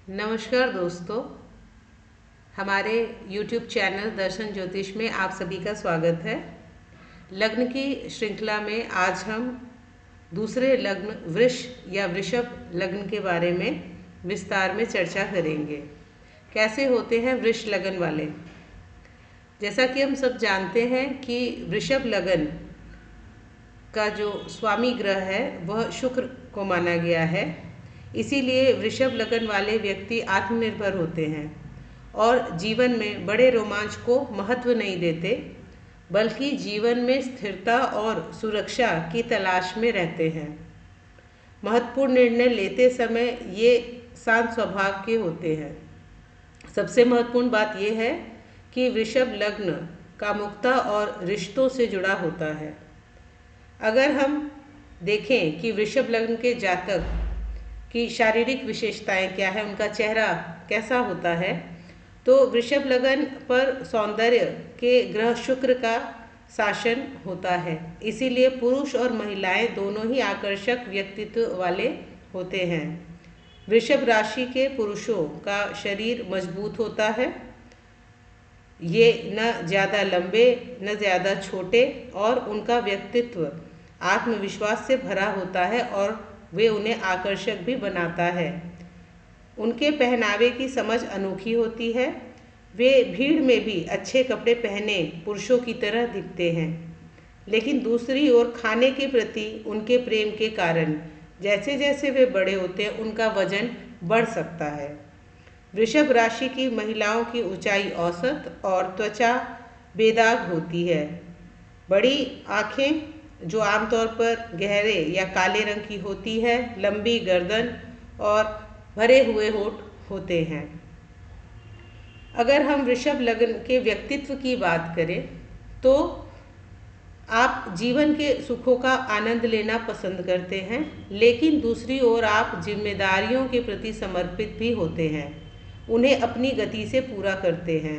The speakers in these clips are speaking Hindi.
नमस्कार दोस्तों, हमारे YouTube चैनल दर्शन ज्योतिष में आप सभी का स्वागत है। लग्न की श्रृंखला में आज हम दूसरे लग्न वृष या वृषभ लग्न के बारे में विस्तार में चर्चा करेंगे। कैसे होते हैं वृष लग्न वाले? जैसा कि हम सब जानते हैं कि वृषभ लग्न का जो स्वामी ग्रह है वह शुक्र को माना गया है। इसीलिए वृषभ लग्न वाले व्यक्ति आत्मनिर्भर होते हैं और जीवन में बड़े रोमांच को महत्व नहीं देते, बल्कि जीवन में स्थिरता और सुरक्षा की तलाश में रहते हैं। महत्वपूर्ण निर्णय लेते समय ये शांत स्वभाव के होते हैं। सबसे महत्वपूर्ण बात यह है कि वृषभ लग्न कामुकता और रिश्तों से जुड़ा होता है। अगर हम देखें कि वृषभ लग्न के जातक की शारीरिक विशेषताएं क्या है, उनका चेहरा कैसा होता है, तो वृषभ लग्न पर सौंदर्य के ग्रह शुक्र का शासन होता है। इसीलिए पुरुष और महिलाएं दोनों ही आकर्षक व्यक्तित्व वाले होते हैं। वृषभ राशि के पुरुषों का शरीर मजबूत होता है। ये न ज़्यादा लंबे न ज़्यादा छोटे और उनका व्यक्तित्व आत्मविश्वास से भरा होता है और वे उन्हें आकर्षक भी बनाता है। उनके पहनावे की समझ अनोखी होती है। वे भीड़ में भी अच्छे कपड़े पहने पुरुषों की तरह दिखते हैं, लेकिन दूसरी ओर खाने के प्रति उनके प्रेम के कारण जैसे जैसे वे बड़े होते हैं उनका वजन बढ़ सकता है। वृषभ राशि की महिलाओं की ऊंचाई औसत और त्वचा बेदाग होती है। बड़ी आँखें जो आमतौर पर गहरे या काले रंग की होती है, लंबी गर्दन और भरे हुए होंठ होते हैं। अगर हम वृषभ लग्न के व्यक्तित्व की बात करें तो आप जीवन के सुखों का आनंद लेना पसंद करते हैं, लेकिन दूसरी ओर आप जिम्मेदारियों के प्रति समर्पित भी होते हैं, उन्हें अपनी गति से पूरा करते हैं।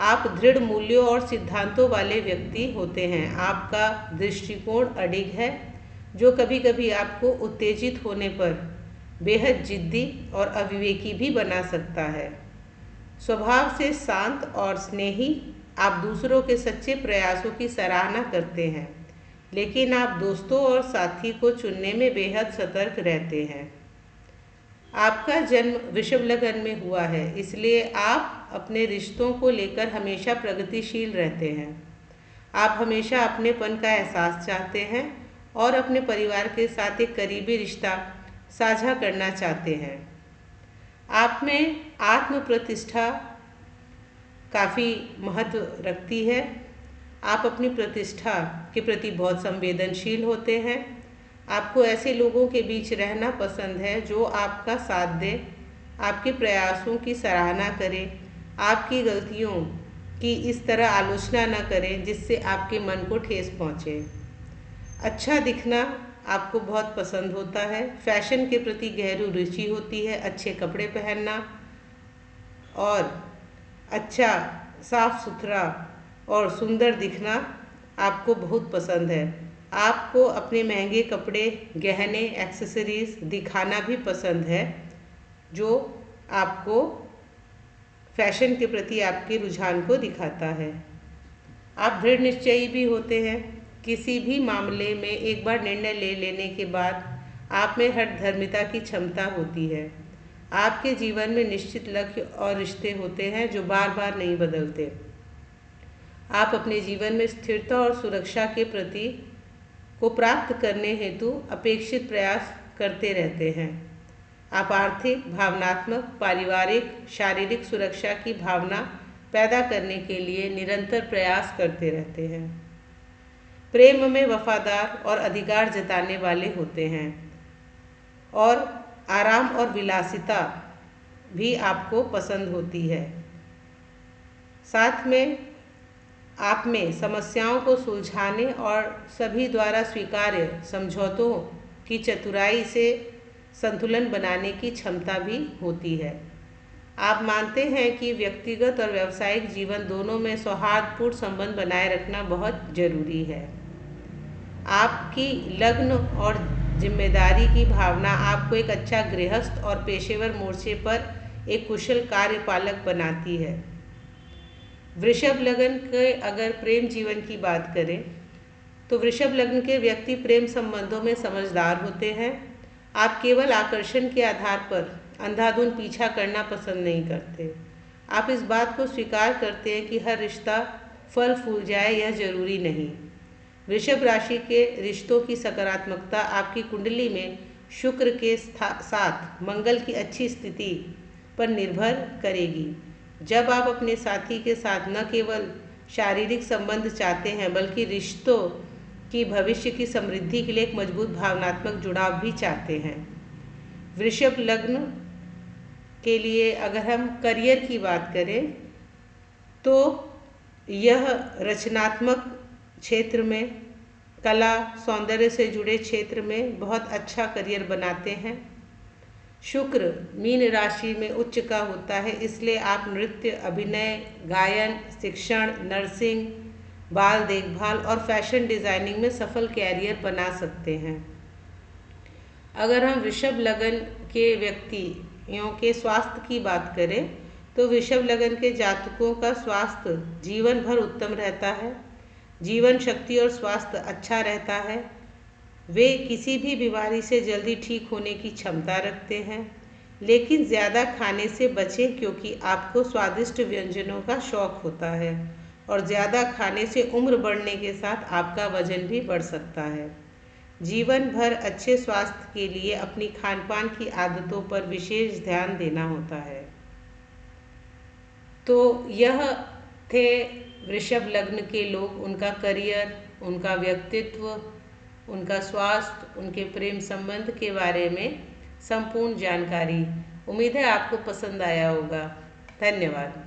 आप दृढ़ मूल्यों और सिद्धांतों वाले व्यक्ति होते हैं। आपका दृष्टिकोण अडिग है, जो कभी कभी आपको उत्तेजित होने पर बेहद जिद्दी और अविवेकी भी बना सकता है। स्वभाव से शांत और स्नेही, आप दूसरों के सच्चे प्रयासों की सराहना करते हैं, लेकिन आप दोस्तों और साथी को चुनने में बेहद सतर्क रहते हैं। आपका जन्म वृषभ लग्न में हुआ है, इसलिए आप अपने रिश्तों को लेकर हमेशा प्रगतिशील रहते हैं। आप हमेशा अपनेपन का एहसास चाहते हैं और अपने परिवार के साथ एक करीबी रिश्ता साझा करना चाहते हैं। आप में आत्म प्रतिष्ठा काफ़ी महत्व रखती है। आप अपनी प्रतिष्ठा के प्रति बहुत संवेदनशील होते हैं। आपको ऐसे लोगों के बीच रहना पसंद है जो आपका साथ दें, आपके प्रयासों की सराहना करें, आपकी गलतियों की इस तरह आलोचना न करें जिससे आपके मन को ठेस पहुँचे। अच्छा दिखना आपको बहुत पसंद होता है। फैशन के प्रति गहरी रुचि होती है। अच्छे कपड़े पहनना और अच्छा साफ सुथरा और सुंदर दिखना आपको बहुत पसंद है। आपको अपने महंगे कपड़े, गहने, एक्सेसरीज दिखाना भी पसंद है, जो आपको फैशन के प्रति आपके रुझान को दिखाता है। आप दृढ़ निश्चयी भी होते हैं। किसी भी मामले में एक बार निर्णय ले लेने के बाद आप में हठधर्मिता की क्षमता होती है। आपके जीवन में निश्चित लक्ष्य और रिश्ते होते हैं जो बार बार नहीं बदलते। आप अपने जीवन में स्थिरता और सुरक्षा के प्रति को प्राप्त करने हेतु अपेक्षित प्रयास करते रहते हैं। आप आर्थिक, भावनात्मक, पारिवारिक, शारीरिक सुरक्षा की भावना पैदा करने के लिए निरंतर प्रयास करते रहते हैं। प्रेम में वफादार और अधिकार जताने वाले होते हैं और आराम और विलासिता भी आपको पसंद होती है। साथ में आप में समस्याओं को सुलझाने और सभी द्वारा स्वीकार्य समझौतों की चतुराई से संतुलन बनाने की क्षमता भी होती है। आप मानते हैं कि व्यक्तिगत और व्यावसायिक जीवन दोनों में सौहार्दपूर्ण संबंध बनाए रखना बहुत जरूरी है। आपकी लग्न और जिम्मेदारी की भावना आपको एक अच्छा गृहस्थ और पेशेवर मोर्चे पर एक कुशल कार्यपालक बनाती है। वृषभ लग्न के अगर प्रेम जीवन की बात करें तो वृषभ लग्न के व्यक्ति प्रेम संबंधों में समझदार होते हैं। आप केवल आकर्षण के आधार पर अंधाधुंध पीछा करना पसंद नहीं करते। आप इस बात को स्वीकार करते हैं कि हर रिश्ता फल फूल जाए यह जरूरी नहीं। वृषभ राशि के रिश्तों की सकारात्मकता आपकी कुंडली में शुक्र के साथ मंगल की अच्छी स्थिति पर निर्भर करेगी। जब आप अपने साथी के साथ न केवल शारीरिक संबंध चाहते हैं बल्कि रिश्तों की भविष्य की समृद्धि के लिए एक मजबूत भावनात्मक जुड़ाव भी चाहते हैं। वृषभ लग्न के लिए अगर हम करियर की बात करें तो यह रचनात्मक क्षेत्र में, कला सौंदर्य से जुड़े क्षेत्र में बहुत अच्छा करियर बनाते हैं। शुक्र मीन राशि में उच्च का होता है, इसलिए आप नृत्य, अभिनय, गायन, शिक्षण, नर्सिंग, बाल देखभाल और फैशन डिज़ाइनिंग में सफल कैरियर बना सकते हैं। अगर हम वृषभ लग्न के व्यक्तियों के स्वास्थ्य की बात करें तो वृषभ लग्न के जातकों का स्वास्थ्य जीवन भर उत्तम रहता है। जीवन शक्ति और स्वास्थ्य अच्छा रहता है। वे किसी भी बीमारी से जल्दी ठीक होने की क्षमता रखते हैं, लेकिन ज़्यादा खाने से बचें क्योंकि आपको स्वादिष्ट व्यंजनों का शौक होता है और ज़्यादा खाने से उम्र बढ़ने के साथ आपका वजन भी बढ़ सकता है। जीवन भर अच्छे स्वास्थ्य के लिए अपनी खान-पान की आदतों पर विशेष ध्यान देना होता है। तो यह थे वृषभ लग्न के लोग, उनका करियर, उनका व्यक्तित्व, उनका स्वास्थ्य, उनके प्रेम संबंध के बारे में संपूर्ण जानकारी। उम्मीद है आपको पसंद आया होगा। धन्यवाद।